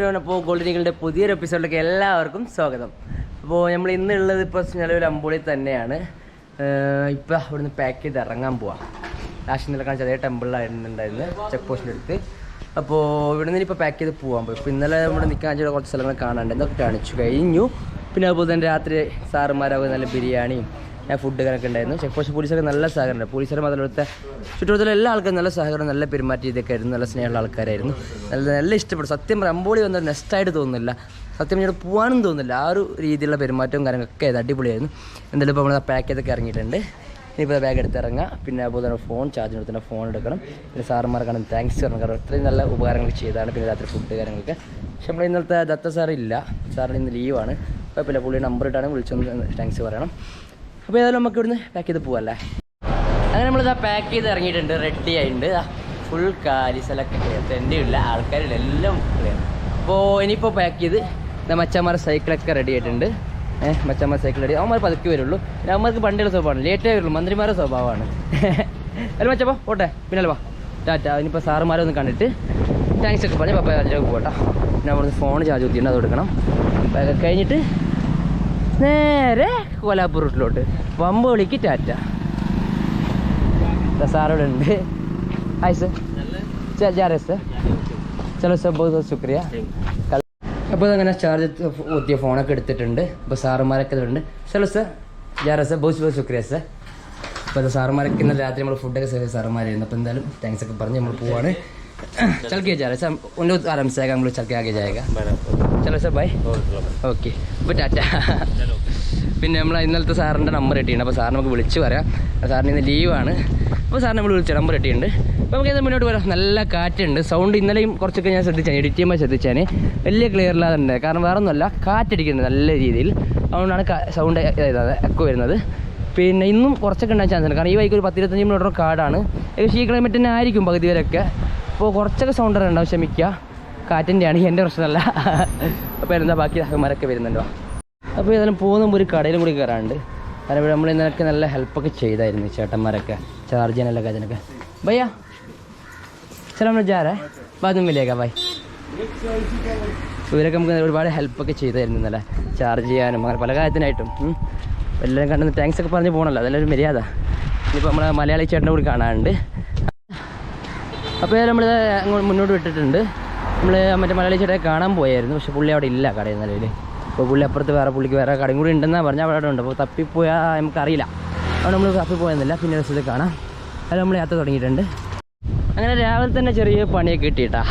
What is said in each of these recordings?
Afternoon. അപ്പോൾ ഗോൾഡനികളുടെ പുതിയൊരു എപ്പിസോഡിലേക്ക് എല്ലാവർക്കും സ്വാഗതം. അപ്പോൾ നമ്മൾ ഇന്നുള്ളത് ഇപ്പോൾ നിലവിൽ അമ്പൂളിൽ തന്നെയാണ്. ഇപ്പോൾ ഇവിടുന്ന് പാക്ക് ചെയ്ത് ഇറങ്ങാൻ പോവാം. ലാസ്റ്റ് നില കാണിച്ച അതേ ടെമ്പിളിലായിരുന്നുണ്ടായിരുന്നു ചെക്ക് പോസ്റ്റിൻ്റെ അടുത്ത്. അപ്പോൾ ഇവിടെ നിന്ന് ഇപ്പോൾ പാക്ക് ചെയ്ത് പോകാൻ പോയി. ഇപ്പോൾ ഇന്നലെ ഇവിടെ നിൽക്കാൻ വെച്ചാൽ കുറച്ച് സ്ഥലങ്ങൾ കാണാണ്ട് എന്നൊക്കെ കാണിച്ചു കഴിഞ്ഞു. പിന്നെ അതുപോലെ തന്നെ രാത്രി സാറുമാരാകും നല്ല ബിരിയാണിയും ഫുഡ് ഒക്കെ ഉണ്ടായിരുന്നു. ചെക്ക് പോസ്റ്റ് പോലീസൊക്കെ നല്ല സഹകരണം. പോലീസുകാരും അതിലത്തെ ചുറ്റുവട്ടത്തിലെ എല്ലാ ആൾക്കാരും നല്ല സഹകരണം, നല്ല പെരുമാറ്റം ഇതൊക്കെ ആയിരുന്നു. നല്ല സ്നേഹമുള്ള ആൾക്കാരായിരുന്നു. നല്ല ഇഷ്ടപ്പെട്ടു. സത്യം പറയാം, അമ്പോളി വന്നത് നെക്സ്റ്റായിട്ട് തോന്നുന്നില്ല. സത്യം പറഞ്ഞാൽ പോകാനും തോന്നുന്നില്ല. ആ ഒരു രീതിയിലുള്ള പെരുമാറ്റവും കാര്യങ്ങളൊക്കെ അടിപൊളിയായിരുന്നു. എന്തായാലും ഇപ്പോൾ നമ്മൾ പാക്ക് ചെയ്തൊക്കെ ഇറങ്ങിയിട്ടുണ്ട്. ഇനിയിപ്പോൾ ബാഗ് എടുത്ത് ഇറങ്ങാം. പിന്നെ അതുപോലെ തന്നെ ഫോൺ ചാർജിന് എടുത്തിട്ട് ഫോൺ എടുക്കണം. പിന്നെ സാറുമാർക്കാണ് താങ്ക്സ് പറയണം. കാരണം ഇത്രയും നല്ല ഉപകാരങ്ങൾ ചെയ്താണ്. പിന്നെ രാത്രി ഫുഡ് കാര്യങ്ങളൊക്കെ. പക്ഷെ നമ്മൾ ഇന്നലത്തെ ദത്ത സാറില്ല. സാറിന് ഇന്ന് ലീവാണ്. കുഴപ്പമില്ല, പുള്ളി നമ്പർ ഇട്ടാണ് വിളിച്ചൊന്ന് താങ്ക്സ് പറയണം. അപ്പോൾ ഏതായാലും നമുക്ക് ഇവിടുന്ന് പാക്ക് ചെയ്ത് പോവല്ലേ. അങ്ങനെ നമ്മളിതാ പാക്ക് ചെയ്ത് ഇറങ്ങിയിട്ടുണ്ട്. റെഡി ആയിട്ടുണ്ട്. ഫുൾ കാലി സ്ഥലമൊക്കെ തെണ്ടിയില്ല, ആൾക്കാരില്ല, എല്ലാം ക്ലിയർ. അപ്പോൾ ഇനിയിപ്പോൾ പാക്ക് ചെയ്ത് മച്ചന്മാരുടെ സൈക്കിളൊക്കെ റെഡി ആയിട്ടുണ്ട്. മച്ചന്മാർ സൈക്കിൾ റെഡി. അവന്മാർ പതുക്കെ വരുള്ളൂ. പിന്നെ അവന്മാർക്ക് വണ്ടിയുടെ സ്വഭാവമാണ്, ലേറ്റേ വരുള്ളൂ. മന്ത്രിമാരുടെ സ്വഭാവമാണ്. അല്ല മച്ചപ്പോൾ പോട്ടെ, പിന്നല്ലേ വാ ടാറ്റ. ഇനിയിപ്പോൾ സാറുമാരൊന്ന് കണ്ടിട്ട് താങ്ക്സ് ഒക്കെ പറഞ്ഞ് പപ്പ അതിലേക്ക് പോകട്ടോ. പിന്നെ അവിടുന്ന് ഫോൺ ചാർജ് കുത്തിയിട്ട് അത് കൊടുക്കണം. അപ്പോൾ കഴിഞ്ഞിട്ട് നേരെ കോലാപ്പൂർ റൂട്ടിലോട്ട് വമ്പോളിക്ക് ടാറ്റ. സാറോടെ ഉണ്ട്. ഹായ് സർ, जा रहे सर. चलो सर, बहुत बहुत शुक्रिया. അപ്പോൾ അങ്ങനെ ചാർജ് കുത്തിയ ഫോണൊക്കെ എടുത്തിട്ടുണ്ട്. അപ്പോൾ സാറുമാരൊക്കെ ഇതുണ്ട്. ചലോ സർ, जा रहे सर, बहुत बहुत शुक्रिया सर. അപ്പോൾ അത് സാറുമാരൊക്കെ ഇന്നലെ രാത്രി നമ്മൾ ഫുഡൊക്കെ സേവ് സാറുമാരായിരുന്നു. അപ്പോൾ എന്തായാലും താങ്ക്സ് ഒക്കെ പറഞ്ഞ് നമ്മൾ പോവാണ്. चल के जा रहे सर, उन लोग आराम से आएगा, हम लोग चल के आगे जाएगा. चलो सर, बाय. ഓക്കെ, അപ്പോൾ ടാറ്റ. പിന്നെ നമ്മൾ ഇന്നലത്തെ സാറിൻ്റെ നമ്പർ കിട്ടിയിട്ടുണ്ട്. അപ്പോൾ സാറിന് നമുക്ക് വിളിച്ച് പറയാം. സാറിന് ഇന്ന് ലീവാണ്. അപ്പോൾ സാറിന് നമ്മൾ വിളിച്ച നമ്പർ കിട്ടിയിട്ടുണ്ട്. അപ്പോൾ നമുക്ക് ഇത് മുന്നോട്ട് വരാം. നല്ല കാറ്റുണ്ട്. സൗണ്ട് ഇന്നലെയും കുറച്ചൊക്കെ ഞാൻ ശ്രദ്ധിച്ചാൽ, എഡിറ്റ് ചെയ്യുമ്പോൾ ശ്രദ്ധിച്ചാൽ വലിയ ക്ലിയർ ഇല്ലാതെ ഉണ്ട്. കാരണം വേറെ ഒന്നുമല്ല, കാറ്റടിക്കുന്നത് നല്ല രീതിയിൽ. അതുകൊണ്ടാണ് സൗണ്ട് എക്കോ വരുന്നത്. പിന്നെ ഇന്നും കുറച്ചൊക്കെ ഉണ്ടാകാൻ ചാൻസ് ഉണ്ട്. കാരണം ഈ വൈക്ക് ഒരു 10-25 മിനിറ്റ് കാടാണ്. ഏകദേശം ഈ ക്ലൈമറ്റ് തന്നെ ആയിരിക്കും പകുതി വരെയൊക്കെ. അപ്പോൾ കുറച്ചൊക്കെ സൗണ്ട് ഉണ്ടാവും, ക്ഷമിക്കുക. കാറ്റിൻ്റെയാണ്, എൻ്റെ പ്രശ്നമല്ല. അപ്പോൾ എന്താ ബാക്കി സഹന്മാരൊക്കെ വരുന്നുണ്ടോ. അപ്പോൾ ഏതായാലും പോകുമ്പോൾ ഒരു കടയിലും കൂടി കയറാണ്ട്. കാരണം ഇവിടെ നമ്മൾ ഇന്നലൊക്കെ നല്ല ഹെൽപ്പൊക്കെ ചെയ്തായിരുന്നു ചേട്ടന്മാരൊക്കെ, ചാർജ് ചെയ്യാനല്ല കാര്യനൊക്കെ. ഭയ്യ ചില ജാരേ ബാദും വലിയേക്കാം ബൈ. ഇവരൊക്കെ നമുക്ക് ഒരുപാട് ഹെൽപ്പൊക്കെ ചെയ്തായിരുന്നു ഇന്നലെ, ചാർജ് ചെയ്യാനും അങ്ങനെ പല കാര്യത്തിനായിട്ടും. എല്ലാവരും കണ്ടെന്ന് താങ്ക്സ് ഒക്കെ പറഞ്ഞ് പോകണമല്ലോ, അതെല്ലാം ഒരു മര്യാദ. ഇനിയിപ്പോൾ നമ്മളെ മലയാളി ചേട്ടനെ കൂടി കാണാനുണ്ട്. അപ്പോൾ നമ്മൾ അങ്ങോട്ട് മുന്നോട്ട് വിട്ടിട്ടുണ്ട്. നമ്മൾ മറ്റേ മലയാളി ചേട്ടനെ കാണാൻ പോയായിരുന്നു. പക്ഷേ പുള്ളി അവിടെ ഇല്ല കടയിൽ നിലവിൽ. അപ്പോൾ പുള്ളി അപ്പുറത്ത് പുള്ളിക്ക് വേറെ കടയും കൂടി ഉണ്ടെന്നാണ് പറഞ്ഞാൽ അവിടെ ഉണ്ട്. അപ്പോൾ തപ്പിപ്പോയാൽ നമുക്കറിയില്ല. അവിടെ നമ്മൾ തപ്പിപ്പോയെന്നില്ല. പിന്നെ ദിവസത്തിൽ കാണാം. അത് നമ്മൾ യാത്ര തുടങ്ങിയിട്ടുണ്ട്. അങ്ങനെ രാവിലെ തന്നെ ചെറിയ പണിയൊക്കെ കിട്ടിയിട്ടാ.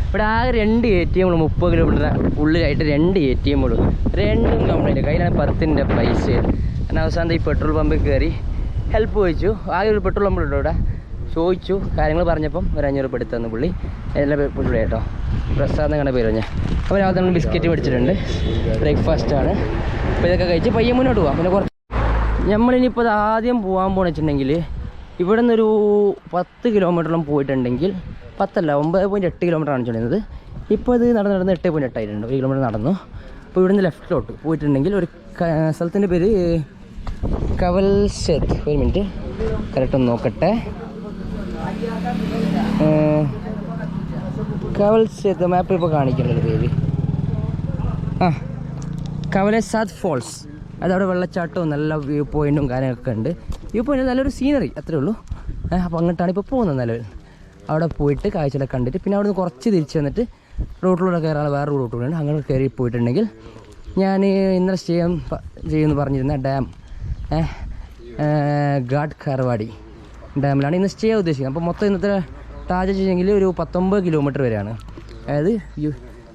ഇവിടെ ആകെ 2 ATM 30 കിലോമീറ്റർ ഉള്ളിലായിട്ട് 2 ATM ഉള്ളൂ. രണ്ടും കംപ്ലൈൻറ്റ്. കയ്യിലാണ് 10 പൈസ. അങ്ങനെ അവസാനം ഈ പെട്രോൾ പമ്പിൽ കയറി ഹെൽപ്പ് ചോദിച്ചു. ആകെ ഒരു പെട്രോൾ പമ്പ് ഉണ്ടോ ഇവിടെ. ചോദിച്ചു, കാര്യങ്ങൾ പറഞ്ഞപ്പം ഒരു 500 രൂപ എടുത്തു തന്നു പുള്ളി. എല്ലാം പുള്ളി കേട്ടോ, പ്രസാദം കണ്ട പേര് ഞാൻ. അപ്പോൾ രാവിലെ നമ്മൾ ബിസ്ക്കറ്റ് മേടിച്ചിട്ടുണ്ട്. ബ്രേക്ക്ഫാസ്റ്റാണ്. അപ്പോൾ ഇതൊക്കെ കഴിച്ച് പയ്യെ മുന്നോട്ട് പോകാം. പിന്നെ കുറച്ച് നമ്മളിനിപ്പോൾ അത് ആദ്യം പോകാൻ പോകണമെന്ന് വെച്ചിട്ടുണ്ടെങ്കിൽ ഇവിടെ നിന്നൊരു 10 കിലോമീറ്ററോളം പോയിട്ടുണ്ടെങ്കിൽ, 10 അല്ല 9.8 കിലോമീറ്റർ കാണിച്ചുകൊണ്ടിരുന്നത്. ഇപ്പോൾ ഇത് നടന്ന് 8.8 ആയിട്ടുണ്ട്. 1 കിലോമീറ്റർ നടന്നു. അപ്പോൾ ഇവിടുന്ന് ലെഫ്റ്റിലോട്ട് പോയിട്ടുണ്ടെങ്കിൽ ഒരു സ്ഥലത്തിൻ്റെ പേര് കവൽസാദ്. ഒരു മിനിറ്റ് കറക്റ്റ് ഒന്ന് നോക്കട്ടെ. കവൽസാദ് മാപ്പ് ഇപ്പോൾ കാണിക്കേണ്ട പേര് കവലേസാദ് ഫോൾസ്. അതവിടെ വെള്ളച്ചാട്ടവും നല്ല വ്യൂ പോയിൻറ്റും കാര്യങ്ങളൊക്കെ ഉണ്ട്. വ്യൂ പോയിൻ്റ് നല്ലൊരു സീനറി, അത്രേ ഉള്ളൂ. അപ്പോൾ അങ്ങോട്ടാണ് ഇപ്പോൾ പോകുന്നത്. നിലവിൽ അവിടെ പോയിട്ട് കാഴ്ചകളൊക്കെ കണ്ടിട്ട് പിന്നെ അവിടെ നിന്ന് കുറച്ച് തിരിച്ച് വന്നിട്ട് റൂട്ടിലൂടെ കയറാൻ വേറെ റൂട്ടുകളുണ്ട്. അങ്ങനെ കയറി പോയിട്ടുണ്ടെങ്കിൽ ഞാൻ ഇന്നലെ ചെയ്യുമെന്ന് പറഞ്ഞിരുന്ന ഡാം ഘാട്ട് ഖാർവാടി ഡാമിലാണ് ഇന്ന് സ്റ്റേ ഉദ്ദേശിക്കുന്നത്. അപ്പോൾ മൊത്തം ഇന്നത്തെ ടാജ് ചെയ്യെങ്കിൽ ഒരു 19 കിലോമീറ്റർ വരെയാണ്. അതായത്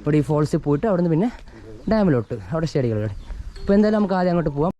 ഇവിടെ ഈ ഫോൾസിൽ പോയിട്ട് അവിടെ നിന്ന് പിന്നെ ഡാമിലോട്ട് അവിടെ സ്റ്റേഡികളിലൂടെ. അപ്പോൾ എന്തായാലും നമുക്ക് ആദ്യം അങ്ങോട്ട് പോകാം.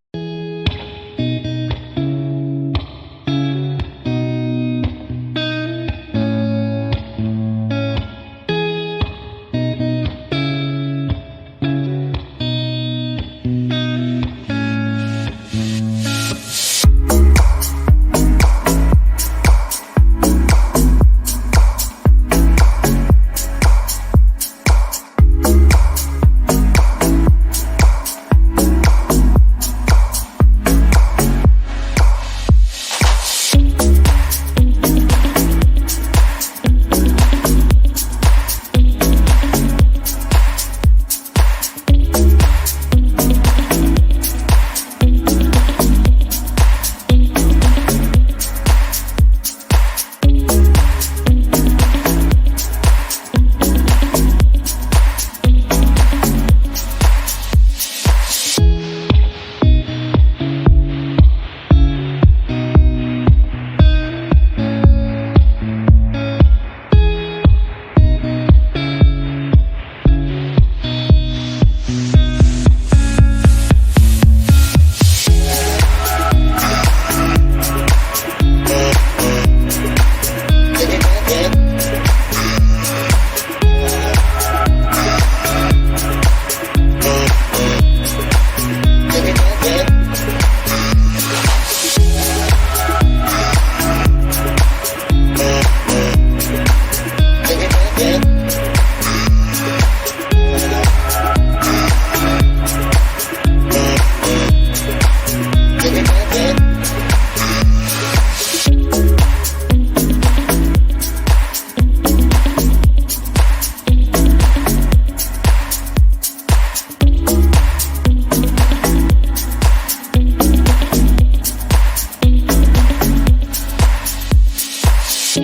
നല്ല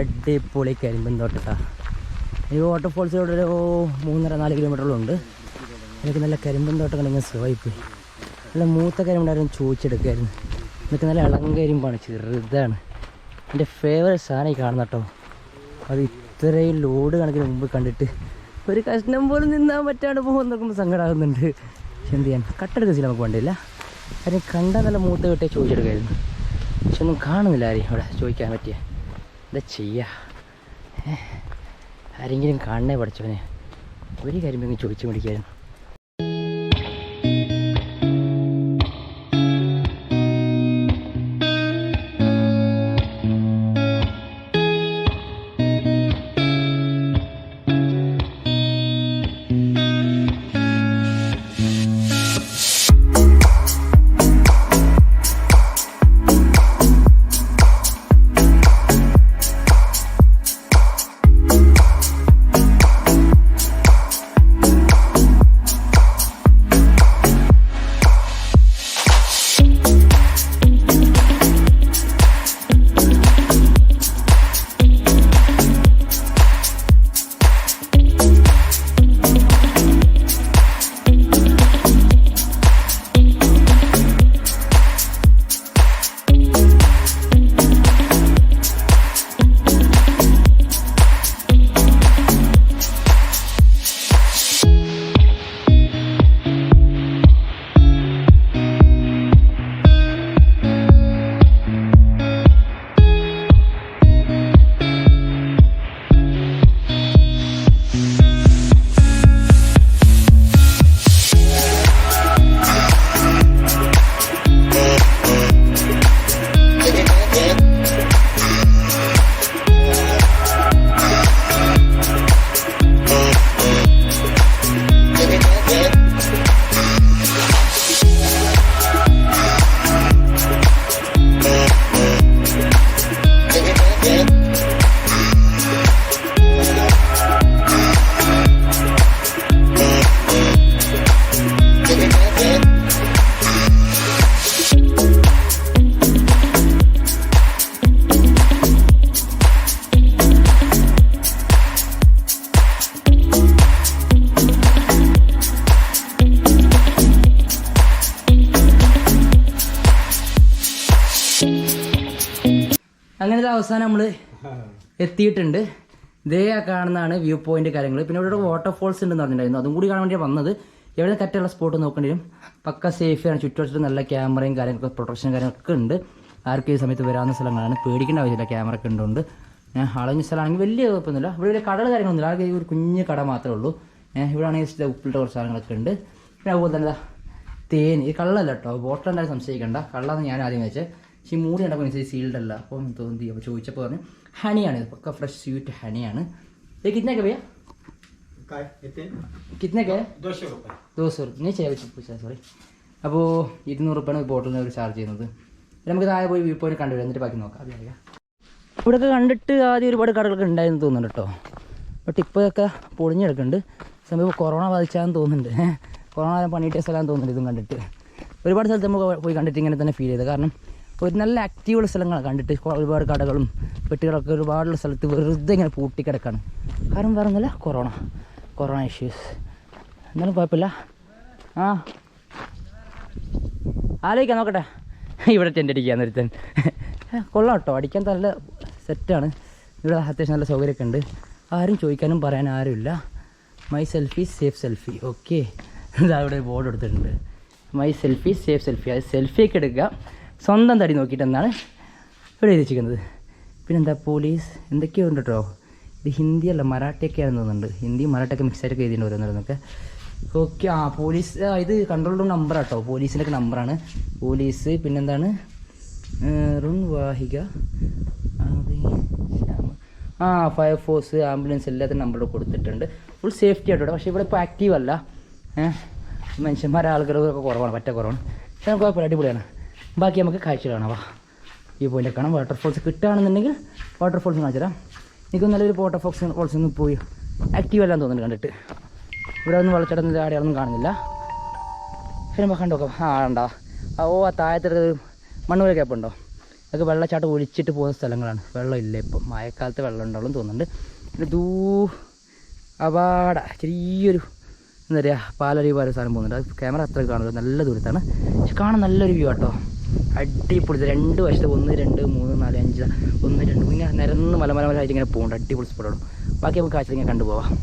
അടിപൊളി കരിമ്പൻ തോട്ടട്ടാ. ഈ വാട്ടർഫോൾസിലൂടെ ഒരു 3.5-4 കിലോമീറ്ററുണ്ട്. എനിക്ക് നല്ല കരിമ്പൻ തോട്ടം കണ്ടെങ്കിൽ സുഖമായിപ്പോയി. നല്ല മൂത്ത കരിമ്പുണ്ടായിരുന്നു, ചോദിച്ചെടുക്കുമായിരുന്നു. എനിക്ക് നല്ല ഇളം കരിമ്പാണ്, ചെറുതാണ്. എൻ്റെ ഫേവറേറ്റ് സാധനം ഈ കാണുന്ന കേട്ടോ. അത് ഇത്രയും ലോഡ് കണക്കിന് മുമ്പ് കണ്ടിട്ട് ഒരു കഷ്ണം പോലും നിന്നാൻ പറ്റാണ്ട് പോകുന്ന നോക്കുമ്പോൾ സങ്കടമാകുന്നുണ്ട്. പക്ഷെ എന്ത് ചെയ്യാൻ, കട്ടെടുക്കില്ല നമുക്ക് വേണ്ടിയില്ല. ആരും കണ്ടാൽ നല്ല മൂത്ത കിട്ടിയാൽ ചോദിച്ചെടുക്കുമായിരുന്നു. പക്ഷെ ഒന്നും കാണുന്നില്ല ആരെയും ഇവിടെ ചോദിക്കാൻ പറ്റിയ. എന്താ ചെയ്യുക, ആരെങ്കിലും കാണണേ പഠിച്ചവനെ. ഒരു കാര്യം ചോദിച്ചു മേടിക്കായിരുന്നു. അങ്ങനെ അവസാനം നമ്മൾ എത്തിയിട്ടുണ്ട്. ഇതേ കാണുന്നതാണ് വ്യൂ പോയിന്റ് കാര്യങ്ങൾ. പിന്നെ ഇവിടെ വാട്ടർഫോൾസ് ഉണ്ടെന്ന് പറഞ്ഞിട്ടുണ്ടായിരുന്നു, അതും കൂടി കാണാൻ വേണ്ടി വന്നത്. എവിടെ കറക്റ്റുള്ള സ്പോട്ട് നോക്കേണ്ടി വരും. പക്ക സേഫാണ്, ചുറ്റുവട്ടത്ത് നല്ല ക്യാമറയും കാര്യങ്ങളൊക്കെ പ്രൊട്ടക്ഷൻ കാര്യങ്ങളൊക്കെ ഉണ്ട്. ആർക്കും ഈ സമയത്ത് വരാവുന്ന സ്ഥലങ്ങളാണ്, പേടിക്കേണ്ട ആവശ്യമില്ല. ക്യാമറ ഒക്കെ ഉണ്ടുകൊണ്ട് അളഞ്ഞ സ്ഥലമാണെങ്കിൽ വലിയ കുഴപ്പമൊന്നുമില്ല. ഇവിടെ വലിയ കടകൾ കാര്യങ്ങളൊന്നുമില്ല, ആകെ ഒരു കുഞ്ഞ് കട മാത്രമേ ഉള്ളൂ. ഇവിടെ ആണെങ്കിൽ ഉപ്പിലിട്ട കുറച്ച് സാധനങ്ങളൊക്കെ ഉണ്ട്. പിന്നെ അതുപോലെ തന്നെ തേൻ, ഈ കള്ളല്ല കേട്ടോ, ബോട്ടിലുണ്ടായാലും സംശയിക്കേണ്ട, കള്ളാന്ന് ഞാൻ ആദ്യം വെച്ചത്. പക്ഷേ ഈ മൂടി കണ്ടപ്പോൾ അനുസരിച്ച് സീൽഡ് അല്ല. അപ്പം തോന്നി, അപ്പോൾ ചോദിച്ചപ്പോൾ പറഞ്ഞു ഹണിയാണ്, പക്ക ഫ്രഷ് സ്വീറ്റ് ഹണിയാണ്. ये कितने का भैया? कितने का है? 200 रुपये. नहीं चाहिए पूछा, सॉरी. അപ്പോൾ 200 രൂപയാണ് ബോട്ടിലിന് അവർ ചാർജ് ചെയ്യുന്നത്. നമുക്ക് താഴെ പോയി വ്യൂ പോയിന്റ് കണ്ടുവരാം, എന്നിട്ട് ബാക്കി നോക്കാം. അതെ, ഇവിടെയൊക്കെ കണ്ടിട്ട് ആദ്യം ഒരുപാട് കടകളൊക്കെ ഉണ്ടായിരുന്നു തോന്നുന്നുണ്ട് കേട്ടോ. ബട്ട് ഇപ്പോഴൊക്കെ പൊളിഞ്ഞെടുക്കുന്നുണ്ട്. സമയം കൊറോണ ബാധിച്ചാന്ന് തോന്നുന്നുണ്ട്. കൊറോണ പണിയിട്ട സ്ഥലമാണെന്ന് തോന്നുന്നുണ്ട് ഇതും കണ്ടിട്ട്. ഒരുപാട് സ്ഥലത്ത് നമുക്ക് പോയി കണ്ടിട്ട് ഇങ്ങനെ തന്നെ ഫീൽ ചെയ്തത്. കാരണം ഒരു നല്ല ആക്റ്റീവുള്ള സ്ഥലങ്ങളാണ് കണ്ടിട്ട്. ഒരുപാട് കടകളും പെട്ടികളൊക്കെ ഒരുപാടുള്ള സ്ഥലത്ത് വെറുതെ ഇങ്ങനെ പൂട്ടിക്കിടക്കാണ്. കാരണം പറഞ്ഞില്ല, കൊറോണ ഇഷ്യൂസ്. എന്നാലും കുഴപ്പമില്ല. ആലോചിക്കാം, നോക്കട്ടെ. ഇവിടെ ടെൻ്റ് അടിക്കാൻ നിർത്താൻ കൊള്ളാം കേട്ടോ, അടിക്കാൻ നല്ല സെറ്റാണ്. ഇവിടെ അത്യാവശ്യം നല്ല സൗകര്യമൊക്കെ ഉണ്ട്. ആരും ചോദിക്കാനും പറയാൻ ആരുമില്ല. My selfie safe selfie. Okay, ഇതാ ഇവിടെ ഒരു ബോർഡ് എടുത്തിട്ടുണ്ട്, മൈ സെൽഫി സേഫ് സെൽഫി. അത് സെൽഫിയൊക്കെ എടുക്കുക സ്വന്തം തടി നോക്കിയിട്ടെന്നാണ് ഇവിടെ എഴുതിച്ചിരിക്കുന്നത്. പിന്നെന്താ പോലീസ് എന്തൊക്കെയോ ഉണ്ട് കേട്ടോ. ഇത് ഹിന്ദിയല്ല മറാഠിയൊക്കെയാണെന്ന് തോന്നുന്നുണ്ട്. ഹിന്ദി മറാഠിയൊക്കെ മിക്സായിട്ടൊക്കെ എഴുതിയിട്ട് ഓരോന്നോരോന്നൊക്കെ. ഓക്കെ, പോലീസ് ഇത് കൺട്രോൾ റൂം നമ്പർ കേട്ടോ, പോലീസിൻ്റെ ഒക്കെ നമ്പറാണ്. പോലീസ് പിന്നെന്താണ് റുൺ വാഹിക, ഫയർഫോഴ്സ്, ആംബുലൻസ് എല്ലാത്തിനും നമ്പർ കൊടുത്തിട്ടുണ്ട്. ഫുൾ സേഫ്റ്റി ആയിട്ട്. പക്ഷേ ഇവിടെ ഇപ്പോൾ ആക്റ്റീവ് അല്ല, മനുഷ്യന്മാരെ ആളുകളൊക്കെ കുറവാണ്, പറ്റ കുറവാണ്. പക്ഷേ നമുക്ക് കുഴപ്പമില്ല, അടിപൊളിയാണ്. ബാക്കി നമുക്ക് കാഴ്ച കാണാം. വാ, ഈ പോയിൻ്റ് കാണാം. വാട്ടർഫോൾസ് കിട്ടുകയാണെന്നുണ്ടെങ്കിൽ വാട്ടർഫോൾസ് കാണിച്ചു തരാം. എനിക്ക് നല്ലൊരു വാട്ടർഫോൾസ് ഒന്ന് പോയി ആക്റ്റീവ് അല്ലാന്ന് തോന്നുന്നു കണ്ടിട്ട്. ഇവിടെ ഒന്നും വെള്ളച്ചാട്ടം ആടെയൊന്നും കാണുന്നില്ല. ശരി, നമുക്ക് കണ്ടു നോക്കാം. ഉണ്ടോ? ആ താഴത്തൊരു മണ്ണൂര ഗ്യാപ്പുണ്ടോ? അതൊക്കെ വെള്ളച്ചാട്ടം ഒഴിച്ചിട്ട് പോകുന്ന സ്ഥലങ്ങളാണ്. വെള്ളം ഇല്ല ഇപ്പം, മഴക്കാലത്ത് വെള്ളം ഉണ്ടാവും തോന്നുന്നുണ്ട്. പിന്നെ ചെറിയൊരു എന്താ പറയുക, പാലരുവി പോലെ സാധനം പോകുന്നുണ്ട്. അത് ക്യാമറ അത്ര കാണുന്നത് നല്ല ദൂരത്താണ്, പക്ഷെ കാണാൻ നല്ലൊരു വ്യൂ ആട്ടോ. അടിപൊളി. 2 വശത്ത് 1 2 3 4 5 1 2 ഇങ്ങനെ നിരന്ന് മലമലമലായിട്ട് ഇങ്ങനെ പോകുന്നുണ്ട്. അടിപൊളി സ്പോട്ടാണ്. ബാക്കി നമുക്ക് കാഴ്ച ഇങ്ങനെ കണ്ടുപോവാം.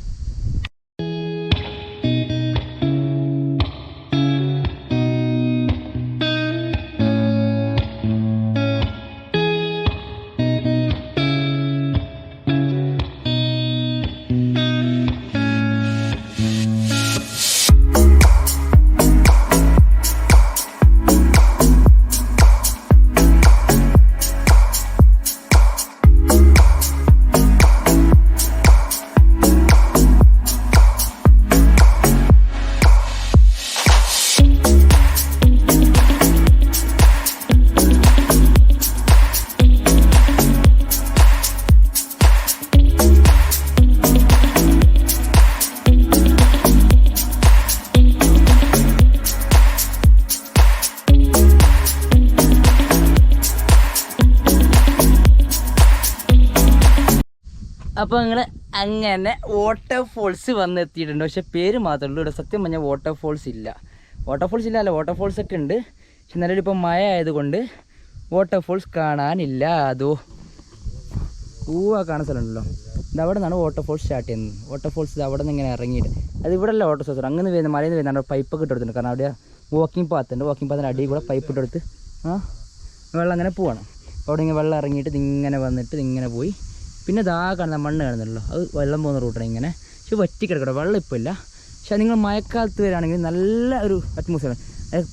അപ്പോൾ നിങ്ങൾ അങ്ങനെ വാട്ടർഫോൾസ് വന്നെത്തിയിട്ടുണ്ട്. പക്ഷേ പേര് മാത്രമേ ഉള്ളൂ. ഇവിടെ സത്യം പറഞ്ഞാൽ വാട്ടർഫോൾസ് ഇല്ല. വാട്ടർഫോൾസ് ഒക്കെ ഉണ്ട്. പക്ഷെ നല്ലൊരു ഇപ്പോൾ മഴ ആയതുകൊണ്ട് വാട്ടർഫോൾസ് കാണാനില്ല. കാണുന്ന സ്ഥലമുണ്ടല്ലോ, ഇത് അവിടെ നിന്നാണ് വാട്ടർഫോൾസ് സ്റ്റാർട്ട് ചെയ്യുന്നത്. വാട്ടർഫോൾസ് ഇത് അവിടെ നിന്ന് ഇങ്ങനെ ഇറങ്ങിയിട്ട്, അത് ഇവിടെ അല്ല വാട്ടർഫോൾസ്, അങ്ങനെ വരുന്നത് മലയിൽ നിന്ന് വരുന്നത് പൈപ്പൊക്കെ ഇട്ടെടുത്തിട്ടുണ്ട്. കാരണം അവിടെ വാക്കിംഗ് പാത്തിൻ്റെ അടിയിൽ കൂടെ പൈപ്പ് ഇട്ടെടുത്ത് വെള്ളം അങ്ങനെ പോവാണ്. അവിടെ ഇങ്ങനെ വെള്ളം ഇറങ്ങിയിട്ട് ഇതിങ്ങനെ വന്നിട്ട് ഇതിങ്ങനെ പോയി. പിന്നെ കാണുന്ന മണ്ണ് കാണുന്നുണ്ടല്ലോ, അത് വെള്ളം പോകുന്ന റൂട്ടാണ് ഇങ്ങനെ. പക്ഷെ വറ്റി കിടക്കണം, വെള്ളം ഇപ്പോൾ ഇല്ല. പക്ഷേ നിങ്ങൾ മഴക്കാലത്ത് വരികയാണെങ്കിൽ നല്ല ഒരു അറ്റ്മോസ്ഫിയർ.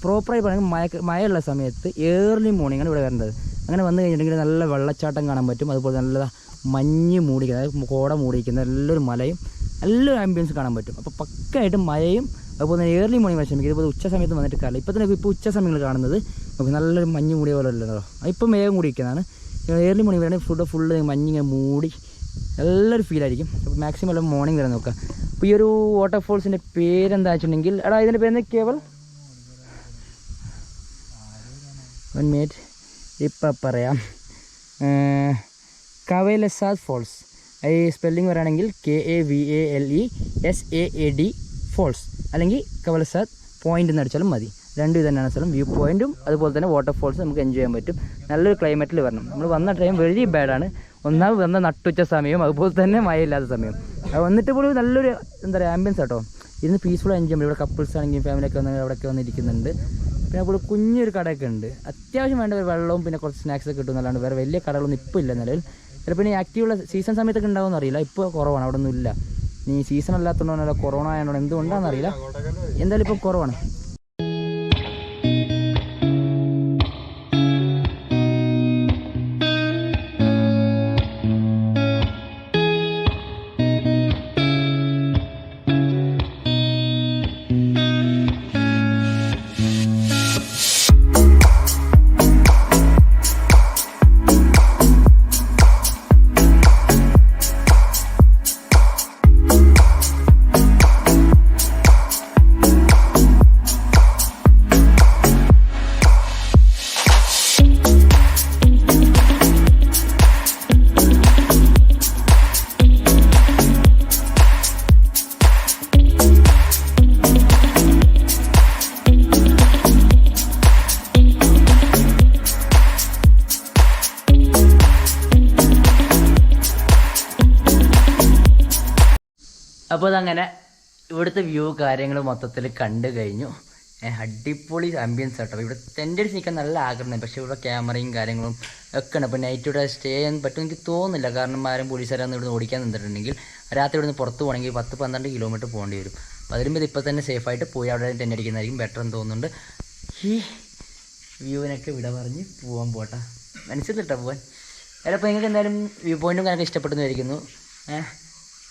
പ്രോപ്പറായി പറയുകയാണെങ്കിൽ മഴയുള്ള സമയത്ത് ഏർലി മോർണിംഗാണ് ഇവിടെ വരേണ്ടത്. അങ്ങനെ വന്നു കഴിഞ്ഞിട്ടുണ്ടെങ്കിൽ നല്ല വെള്ളച്ചാട്ടം കാണാൻ പറ്റും. അതുപോലെ നല്ല മഞ്ഞ് മൂടിക്കുന്നത്, അതായത് കോട മൂടിയിരിക്കുന്ന നല്ലൊരു മലയും നല്ലൊരു ആംബിയൻസ് കാണാൻ പറ്റും. അപ്പോൾ പക്കായിട്ട് മഴയും അതുപോലെ തന്നെ ഏർലി മോർണിംഗ് ശ്രമിക്കുക. ഇതുപോലെ ഉച്ച സമയത്ത് വന്നിട്ട് കാലം ഇപ്പോൾ തന്നെ ഇപ്പോൾ ഉച്ച സമയങ്ങൾ കാണുന്നത് നമുക്ക് നല്ലൊരു മഞ്ഞ് മൂടിയ പോലെ ഉള്ളതോ. ഇപ്പം മേഘം കൂടിയിരിക്കുന്നതാണ്. ഏർലി മോർണിംഗ് വരാണെങ്കിൽ ഫുള്ള് മഞ്ഞിങ്ങനെ മൂടി നല്ലൊരു ഫീലായിരിക്കും. അപ്പോൾ മാക്സിമം എല്ലാം മോർണിംഗ് വരാൻ നോക്കുക. അപ്പോൾ ഈ ഒരു വാട്ടർഫോൾസിൻ്റെ പേരെന്താ വെച്ചിട്ടുണ്ടെങ്കിൽ, ഇതിൻ്റെ പേര് കേവൽ 1 മിനിറ്റ് ഇപ്പം പറയാം. കവലേസാദ് ഫോൾസ്. ഈ സ്പെല്ലിംഗ് പറയുകയാണെങ്കിൽ KAVALESAAD ഫോൾസ്, അല്ലെങ്കിൽ കവലേസാദ് പോയിൻ്റ് എന്ന് അടിച്ചാലും മതി. രണ്ടും ഇത് തന്നെയാണ് സ്ഥലം. വ്യൂ പോയിൻറ്റും അതുപോലെ തന്നെ വാട്ടർഫോൾസും നമുക്ക് എൻജോയ് ചെയ്യാൻ പറ്റും. നല്ലൊരു ക്ലൈമറ്റിൽ വരണം. നമ്മൾ വന്ന ടൈം വെരി ബാഡാണ്. ഒന്നാമത് വന്ന നട്ടുച്ച സമയം, അതുപോലെ തന്നെ മഴയില്ലാത്ത സമയം. അത് വന്നിട്ട് പോലും നല്ലൊരു എന്താ പറയുക ആംബിയൻസ് ആട്ടോ. ഇരുന്ന് പീസ്ഫുൾ എൻജോയ് ചെയ്യാൻ. ഇവിടെ കപ്പിൾസ് ആണെങ്കിലും ഫാമിലിയൊക്കെ വന്ന് അവിടെയൊക്കെ വന്നിരിക്കുന്നുണ്ട്. പിന്നെ അപ്പോൾ കുഞ്ഞൊരു കടയൊക്കെ ഉണ്ട്. അത്യാവശ്യം വേണ്ട ഒരു വെള്ളവും പിന്നെ കുറച്ച് സ്നാക്സൊക്കെ കിട്ടും എന്നല്ലാണ്ട് വേറെ വലിയ കടകളൊന്നും ഇപ്പോൾ ഇല്ല നിലവിൽ. ചിലപ്പോൾ ഇനി ആക്റ്റീവുള്ള സീസൺ സമയത്തൊക്കെ ഉണ്ടാവുമെന്ന് അറിയില്ല. ഇപ്പോൾ കുറവാണ്, അവിടെ ഒന്നും ഇല്ല. ഈ സീസൺ അല്ലാത്തതുകൊണ്ടോ കൊറോണ ആയതുകൊണ്ടോ എന്തുകൊണ്ടാണെന്ന് അറിയില്ല, എന്തായാലും ഇപ്പോൾ കുറവാണ്. അപ്പോൾ അതങ്ങനെ ഇവിടുത്തെ വ്യൂ കാര്യങ്ങൾ മൊത്തത്തിൽ കണ്ടു കഴിഞ്ഞു. അടിപൊളി ആംബിയൻസ് ആട്ടോ. ഇവിടെ ടെൻ്റ് അടിച്ച് നിൽക്കാൻ നല്ല ആഗ്രഹം, പക്ഷേ ഇവിടെ ക്യാമറയും കാര്യങ്ങളും ഒക്കെ ഉണ്ട്. അപ്പോൾ നൈറ്റ് ഇവിടെ സ്റ്റേ ചെയ്യാൻ പറ്റും എനിക്ക് തോന്നുന്നില്ല. കാരണം ആരും പോലീസുകാരൊന്നും ഇവിടുന്ന് ഓടിക്കാൻ നിന്നിട്ടുണ്ടെങ്കിൽ രാത്രി ഇവിടുന്ന് പുറത്ത് പോകണമെങ്കിൽ 10-12 കിലോമീറ്റർ പോകേണ്ടി വരും. അപ്പോൾ അതിനുമ്പോൾ ഇപ്പോൾ തന്നെ സേഫായിട്ട് പോയി അവിടെ ടെൻ്റ് അടിക്കുന്നതായിരിക്കും ബെറ്റർ എന്ന് തോന്നുന്നുണ്ട്. ഈ വ്യൂവിനൊക്കെ വിട പറഞ്ഞ് പോകാൻ മനസ്സിലിട്ടാ പോകാൻ. അപ്പോൾ നിങ്ങൾക്ക് എന്തായാലും വ്യൂ പോയിൻറ്റും കാര്യമൊക്കെ ഇഷ്ടപ്പെട്ടെന്ന് വിചാരിക്കുന്നു.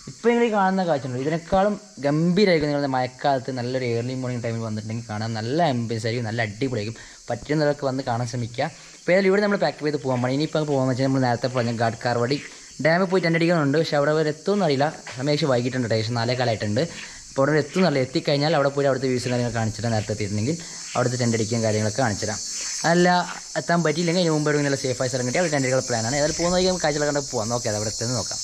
ഇപ്പോൾ നിങ്ങൾ ഈ കാണുന്ന കാഴ്ചയുണ്ട് ഇതിനേക്കാളും ഗംഭീരമായിരിക്കും നിങ്ങൾ മഴക്കാലത്ത് നല്ലൊരു ഏർലി മോർണിംഗ് ടൈമിൽ വന്നിട്ടുണ്ടെങ്കിൽ കാണാൻ നല്ല ആംബിയൻസ് ആയിരിക്കും, നല്ല അടിപൊളിയായിരിക്കും. പറ്റുന്നവരൊക്കെ വന്ന് കാണാൻ ശ്രമിക്കുക. ഇപ്പോൾ ഏതായാലും ഇവിടെ നമ്മൾ പാക്ക് ചെയ്ത് പോകാൻ വേണ്ടി ഇനിയിപ്പോൾ പോകാൻ വെച്ചാൽ നമ്മൾ നേരത്തെ പറഞ്ഞ കാർവാടി ഡാമിൽ പോയി ടെൻ്റടിക്കുന്നുണ്ട്. പക്ഷേ അവിടെ വരെ എത്തുമെന്നറിയില്ല, സമയം വൈകിട്ടുണ്ട്, ഏകദേശം 4:15 ഇപ്പോൾ അവിടെ എത്തുമെന്നറിയില്ല. എത്തിക്കഴിഞ്ഞാൽ അവിടെ പോയി അവിടുത്തെ വ്യൂസ് കാര്യങ്ങൾ കാണിച്ചിട്ട് നേരത്തെ എത്തിയിട്ടുണ്ടെങ്കിൽ അവിടുത്തെ ടെൻ്റടിക്കും കാര്യങ്ങളൊക്കെ കാണിച്ചിടാം. അല്ല എത്താൻ പറ്റിയില്ലെങ്കിൽ അതിന് മുമ്പ് ഇങ്ങനെ സേഫായി സ്ഥലം കിട്ടി അവിടെ ടെൻ്റടികൾ പ്ലാനാണ്. ഏതായാലും പോകുന്ന കാഴ്ചകളൊക്കെ കണ്ട് പോകാം. നോക്കാം അത് അവിടെ എത്തുന്നത് നോക്കാം.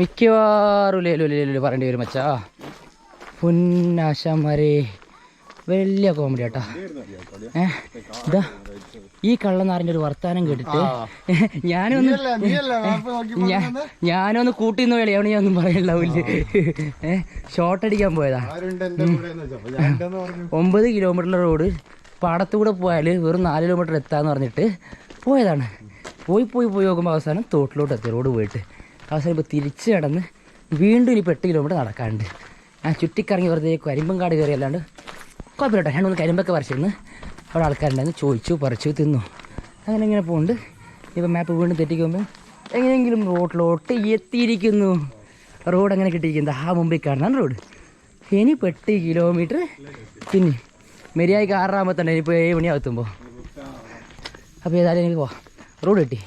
മിക്കവാറും ലേലു പറയേണ്ടി വരും മച്ചാ. പൊന്നാശാന്മാരെ വലിയ കോമഡി കേട്ടാ. ഇതാ ഈ കള്ളനാറിൻ്റെ ഒരു വർത്താനം കേട്ടിട്ട് ഞാനൊന്ന് കൂട്ടിന്ന് കളി അവിടെ ഞാൻ ഒന്നും പറയണ്ടാവില്ല. ഷോർട്ട് അടിക്കാൻ പോയതാ. 9 കിലോമീറ്ററിലെ റോഡ് പാടത്തുകൂടെ പോയാൽ വെറും 4 കിലോമീറ്റർ എത്താന്ന് പറഞ്ഞിട്ട് പോയതാണ്. പോയി നോക്കുമ്പോൾ അവസാനം തോട്ടിലോട്ട് എത്തി. റോഡ് പോയിട്ട് അവസാനം ഇപ്പോൾ തിരിച്ച് കിടന്ന് വീണ്ടും ഇനിയിപ്പോൾ 8 കിലോമീറ്റർ നടക്കാണ്ട് ചുറ്റിക്കറങ്ങി വെറുതെ കരിമ്പങ്കാട് കയറി അല്ലാണ്ട് കുഴപ്പമില്ല കേട്ടോ. 2-3 കരിമ്പൊക്കെ പറിച്ചിരുന്ന് അവിടെ ആൾക്കാരുണ്ടായിരുന്നു, ചോദിച്ചു പറിച്ചു തിന്നു. അങ്ങനെ ഇങ്ങനെ പോകുന്നുണ്ട്. ഇപ്പോൾ മാപ്പ് വീണ്ടും തെറ്റിക്കുമ്പോൾ എങ്ങനെയെങ്കിലും റോഡിലോട്ട് എത്തിയിരിക്കുന്നു. റോഡ് അങ്ങനെ കിട്ടിയിരിക്കുന്നത് ആ മുമ്പിൽ കാണുന്നതാണ് റോഡ്. ഇനി 8 കിലോമീറ്റർ പിന്നെ മര്യാദയ്ക്ക് 6 തന്നെ ഇനിയിപ്പോൾ 7 മണിയാകുമ്പോൾ. അപ്പോൾ ഏതായാലും എനിക്ക് പോവാം. റോഡ് കിട്ടി.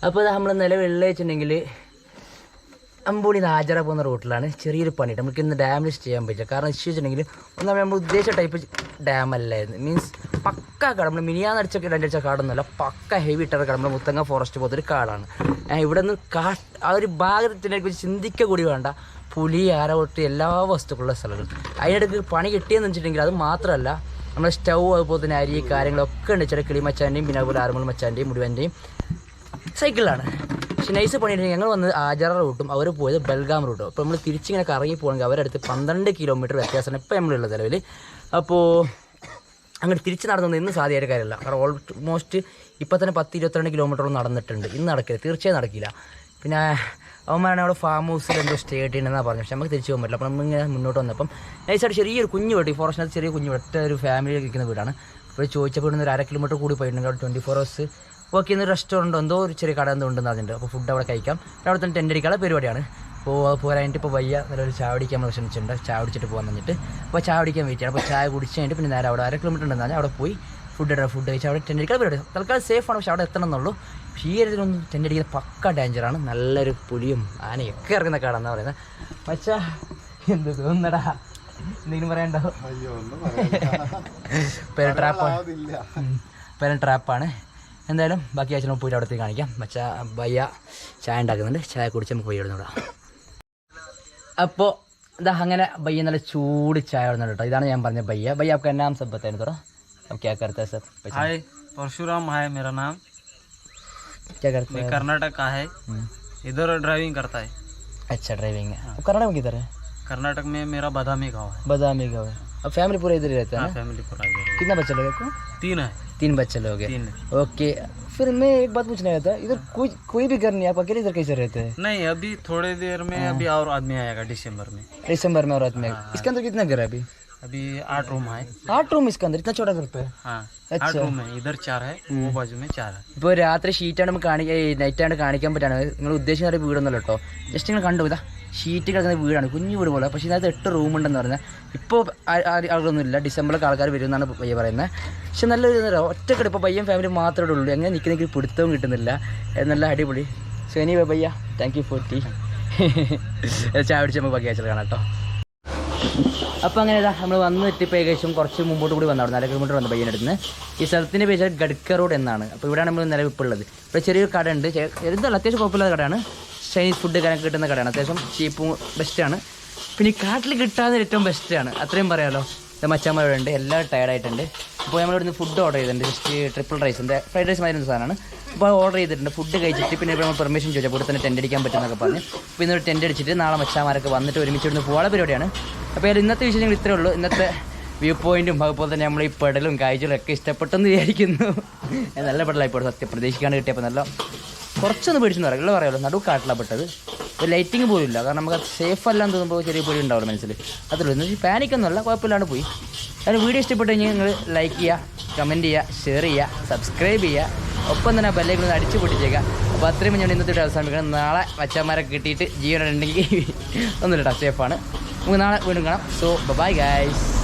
അപ്പോൾ നമ്മൾ നിലവിൽ വെച്ചിട്ടുണ്ടെങ്കിൽ അമ്പൂടി നാജറ പോകുന്ന റൂട്ടിലാണ്. ചെറിയൊരു പണിയിട്ട് നമുക്ക് ഇന്ന് ഡാമിൽ സ്റ്റേ ചെയ്യാൻ പറ്റില്ല. കാരണം ഇഷ്യൂ വെച്ചിട്ടുണ്ടെങ്കിൽ ഒന്നാമത് നമ്മൾ ഉദ്ദേശിച്ച ടൈപ്പ് ഡാം അല്ലായിരുന്നു. മീൻസ് പക്ക കാട്, നമ്മൾ മിനിയാന്നടിച്ചൊക്കെ രണ്ടടിച്ച കാടൊന്നുമല്ല, പക്ക ഹെവി ഇട്ട കാട്. നമ്മൾ മുത്തങ്ങ ഫോറസ്റ്റ് പോലത്തെ ഒരു കാടാണ്. ഇവിടെ നിന്ന് ആ ഒരു ഭാഗത്തിനെ കുറിച്ച് ചിന്തിക്കുക കൂടി വേണ്ട. പുലി ആരവട്ട് എല്ലാ വസ്തുക്കളുള്ള സ്ഥലങ്ങൾ. അതിനിടയ്ക്ക് പണി കിട്ടിയെന്ന് വെച്ചിട്ടുണ്ടെങ്കിൽ അത് മാത്രമല്ല, നമ്മുടെ സ്റ്റൗ അതുപോലെ തന്നെ അരി കാര്യങ്ങളൊക്കെ ഉണ്ട്. ചെറിയ കിളിമച്ചാൻ്റെയും പിന്നെ അതുപോലെ ആറുമൂൽ മച്ചാൻ്റെയും മുഴുവൻ്റെയും സൈക്കിളിലാണ്. പക്ഷെ നൈസ് പണിയിട്ടുണ്ടെങ്കിൽ ഞങ്ങൾ വന്നത് ആജറ റൂട്ടും അവർ പോയത് ബൽഗാം റൂട്ടും. അപ്പോൾ നമ്മൾ തിരിച്ചിങ്ങനെ കറങ്ങി പോകണമെങ്കിൽ അവരടുത്ത് 12 കിലോമീറ്റർ വ്യത്യാസമാണ് ഇപ്പോൾ നമ്മളുള്ള നിലവിൽ. അപ്പോൾ അങ്ങോട്ട് തിരിച്ച് നടന്നത് ഇന്ന് സാധ്യമായിട്ട് കാര്യമില്ല. കാരണം ഓൾമോസ്റ്റ് ഇപ്പോൾ തന്നെ 10-22 കിലോമീറ്ററോളം നടന്നിട്ടുണ്ട്. ഇന്ന് നടക്കില്ല, തീർച്ചയായും നടക്കില്ല. പിന്നെ അവന്മാരാണ് അവിടെ ഫാം ഹൗസിൽ എന്തോ സ്റ്റേ ചെയ്യണമെന്നാണ് പറഞ്ഞു. പക്ഷെ നമുക്ക് തിരിച്ചു പോകാൻ പറ്റില്ല. അപ്പോൾ നമ്മളിങ്ങനെ മുന്നോട്ട് വന്നപ്പം നൈസായിട്ട് ചെറിയൊരു കുഞ്ഞു വീട്, ഈ ഫോറസ്റ്റിനകത്ത് ചെറിയ കുഞ്ഞു ഒറ്റ ഒരു ഫാമിലി ഇരിക്കുന്ന വീടാണ്. അപ്പോൾ ചോദിച്ചപ്പോൾ ഇവിടുന്ന് ഒരു 1/2 കിലോമീറ്റർ കൂടി പോയിട്ടുണ്ടെങ്കിൽ അവിടെ 24 hours വർക്ക് ചെയ്യുന്ന ഒരു റെസ്റ്റോറൻറ്റ് എന്തോ ഒരു ചെറിയ കട എന്തോ ഉണ്ടെന്ന് പറഞ്ഞിട്ടുണ്ട്. അപ്പോൾ ഫുഡ് അവിടെ കഴിക്കാം. അവിടെ തന്നെ ടെൻ്റ് അടിക്കാനുള്ള പരിപാടിയാണ്. അപ്പോൾ അത് പോരായിട്ട് ഇപ്പോൾ വയ്യ നല്ലൊരു ചായ കുടിക്കാൻ നമ്മൾ ശ്രമിച്ചിട്ടുണ്ട്. ചായ കുടിച്ചിട്ട് പോകാൻ തന്നിട്ട് അപ്പോൾ ചായ കുടിക്കാൻ വെയിറ്റ് ചെയ്യണം. അപ്പോൾ ചായ കുടിച്ച് കഴിഞ്ഞിട്ട് പിന്നെ നേരെ അവിടെ 1/2 കിലോമീറ്റർ ഉണ്ടെന്ന് പറഞ്ഞാൽ അവിടെ പോയി ഫുഡ് കഴിച്ചാൽ അവിടെ ടെൻ്റ് അടിക്കാൻ പരിപാടി തൽക്കാലം സേഫാണ്. പക്ഷെ അവിടെ എത്തണം എന്നുള്ളൂ. പക്ഷേ ഈ ഏരിയയിലൊന്നും ടെൻ്റ് അടിക്കുന്നത് പക്ക ഡേഞ്ചറാണ്. നല്ലൊരു പുലിയും ആനയൊക്കെ ഇറങ്ങുന്ന കാടാന്നാ പറയുന്നത്. മച്ചാ എന്ത് തോന്നടാ, എന്തെങ്കിലും പറയണ്ടോ? പേരൻ ട്രാപ്പാണ്. എന്തായാലും ബാക്കി ആഴ്ച നമുക്ക് പോയിട്ട് അവിടത്തേക്ക് കാണിക്കാം. മച്ചാ ബയ്യ ചായ ഉണ്ടാക്കുന്നുണ്ട്. ചായ കുടിച്ച് നമുക്ക് പോയി ഇടുന്നൂടാ. അപ്പോൾ ഇതാ അങ്ങനെ ബയ്യ നല്ല ചൂട് ചായ ഇടുന്നുണ്ട് കേട്ടോ. ഇതാണ് ഞാൻ പറഞ്ഞ ബയ്യ. ബയ്യ आपका नाम सब बताएं थोड़ा. अब क्या करता है सब? हाय, परशुराम है मेरा नाम. क्या करता है? मैं कर्नाटक का है. इधर ड्राइविंग करता है. अच्छा ड्राइविंग है. कर्नाटक में किधर है? कर्नाटक में मेरा बादामी गाँव है. बादामी गाँव है. अब फैमिली पूरा इधर ही रहता है ना? फैमिली पूरा इधर. कितना बच्चे लोग आपको? 3 है. 3 बच्चे लोग हैं. 3. ओके. फिर मैं एक बात पूछना था, इधर कोई भी घर नहीं, आप अकेले इधर कैसे रहते हैं? नहीं, अभी थोड़ी देर में अभी और आदमी आएगा दिसंबर में और रात में. इसके अंदर कितना घर है अभी? अभी 8 रूम है. 8 रूम इसके अंदर? इतना छोटा घर पे? हाँ, अच्छा. 8 रूम है. इधर 4 है, वो बाजू में 4 है. ഇപ്പോൾ രാത്രി ഷീറ്റാണ് നമുക്ക് നൈറ്റാണ് കാണിക്കാൻ പറ്റാണ്. നിങ്ങൾ ഉദ്ദേശിക്കുന്ന വീടൊന്നുമല്ല കേട്ടോ. ജസ്റ്റ് നിങ്ങൾ കണ്ടു ഇതാ ഷീറ്റ് കിടക്കുന്ന വീടാണ്, കുഞ്ഞു വീട് പോലെ. പക്ഷേ ഇതിനകത്ത് 8 റൂമുണ്ടെന്ന് പറഞ്ഞാൽ ഇപ്പോൾ ആളുകളൊന്നുമില്ല. ഡിസംബറിലൊക്കെ ആൾക്കാർ വരുമെന്നാണ് പയ്യ പറയുന്നത്. പക്ഷെ നല്ലൊരു ഒറ്റക്കെട്ട് ഇപ്പോൾ പയ്യൻ ഫാമിലി മാത്രമേ ഉള്ളൂ. എങ്ങനെ നിൽക്കുന്ന പിടുത്തവും കിട്ടുന്നില്ല. നല്ല അടിപൊളി. സോ എനിവേ പയ്യ, താങ്ക് യു ഫോർ ടീ. ചായ പിടിച്ച് നമുക്ക് ബാക്കി ആഴ്ച കാണാം കേട്ടോ. അപ്പോൾ അങ്ങനെ ഇതാ നമ്മൾ വന്നിട്ട് ഇപ്പോൾ ഏകദേശം കുറച്ച് മുമ്പോട്ട് കൂടി വന്നു. 4 കിലോമീറ്റർ വന്നു പയ്യനടുത്ത്. ഈ സ്ഥലത്തിൻ്റെ പേര് ഗഡ്ക റോഡ് എന്നാണ്. അപ്പോൾ ഇവിടെയാണ് നമ്മൾ നിലവിപ്പുള്ളത്. ഇവിടെ ചെറിയൊരു കട ഉണ്ട്. ചെറുതല്ല, അത്യാവശ്യം കുഴപ്പമില്ലാത്ത കടയാണ്. ചൈനീസ് ഫുഡ് കാര്യമൊക്കെ കിട്ടുന്ന കടയാണ്. അത്യാവശ്യം ചീപ്പും ബെസ്റ്റാണ്. പിന്നെ ഈ കാട്ടിൽ കിട്ടാതെ ഏറ്റവും ബെസ്റ്റാണ്, അത്രയും പറയാമല്ലോ. മച്ചാമ്മയുണ്ട്, എല്ലാം ടയർഡായിട്ടുണ്ട്. അപ്പോൾ നമ്മളിവിടുന്ന് ഫുഡ് ഓർഡർ ചെയ്തിട്ടുണ്ട്. ജസ്റ്റ് ട്രിപ്പിൾ റൈസിൻ്റെ ഫ്രൈഡ് റൈസ് മാതിരി സാധനമാണ്. അപ്പോൾ ഓർഡർ ചെയ്തിട്ടുണ്ട്. ഫുഡ് കഴിച്ചിട്ട് പിന്നെ ഇപ്പോൾ നമ്മൾ പെർമിഷൻ ചോദിച്ചാൽ ഇവിടെ തന്നെ ടെൻ്റ് അടിക്കാൻ പറ്റുമെന്നൊക്കെ പറഞ്ഞ് അപ്പോൾ ഇന്നൊരു ടെൻ്റ് അടിച്ചിട്ട് നാളെ മച്ചാമാരൊക്കെ വന്നിട്ട് ഒരുമിച്ച് ഇവിടുന്ന് പോകാനുള്ള പരിപാടിയാണ്. അപ്പോൾ ഇന്നത്തെ വിശേഷങ്ങൾ ഇത്രയേ ഉള്ളൂ. ഇന്നത്തെ വ്യൂ പോയിൻറ്റും അതുപോലെ തന്നെ നമ്മൾ ഈ പെടലും കാഴ്ചകളും ഒക്കെ ഇഷ്ടപ്പെട്ടെന്ന് വിചാരിക്കുന്നു. നല്ല പെടലായിപ്പോൾ സത്യം പ്രതീക്ഷിക്കാണ്ട് കിട്ടിയപ്പോൾ നല്ല കുറച്ചൊന്ന് പേടിച്ചെന്ന് പറയുള്ളൂ. പറയാമല്ലോ, നടുവ് കാട്ടിലാണ് പെട്ടത്. ഇപ്പോൾ ലൈറ്റിങ് പോലും ഇല്ല. കാരണം നമുക്ക് സേഫ് അല്ലാന്ന് തോന്നുമ്പോൾ ചെറിയ പേടി ഉണ്ടാവില്ല മനസ്സിൽ. അത്രയുള്ളൂ. എന്ന് പാനിക്കൊന്നുമല്ല, കുഴപ്പമില്ലാണ്ട് പോയി. അതിന് വീഡിയോ ഇഷ്ടപ്പെട്ട് കഴിഞ്ഞാൽ നിങ്ങൾ ലൈക്ക് ചെയ്യുക, കമൻറ്റ് ചെയ്യുക, ഷെയർ ചെയ്യുക, സബ്സ്ക്രൈബ് ചെയ്യുക, ഒപ്പം തന്നെ ബെല്ലൈക്കൺ അടിച്ചു പൊട്ടിച്ചേക്കുക. അപ്പോൾ അത്രയും ഞാൻ ഇന്നത്തെ അവസാനിപ്പിക്കണം. നാളെ മച്ചാന്മാരൊക്കെ കിട്ടിയിട്ട് ജീവനുണ്ടെങ്കിൽ ഒന്നുമില്ല, സേഫാണ്. നമുക്ക് നാളെ വീണ്ടും കാണാം. So bye guys.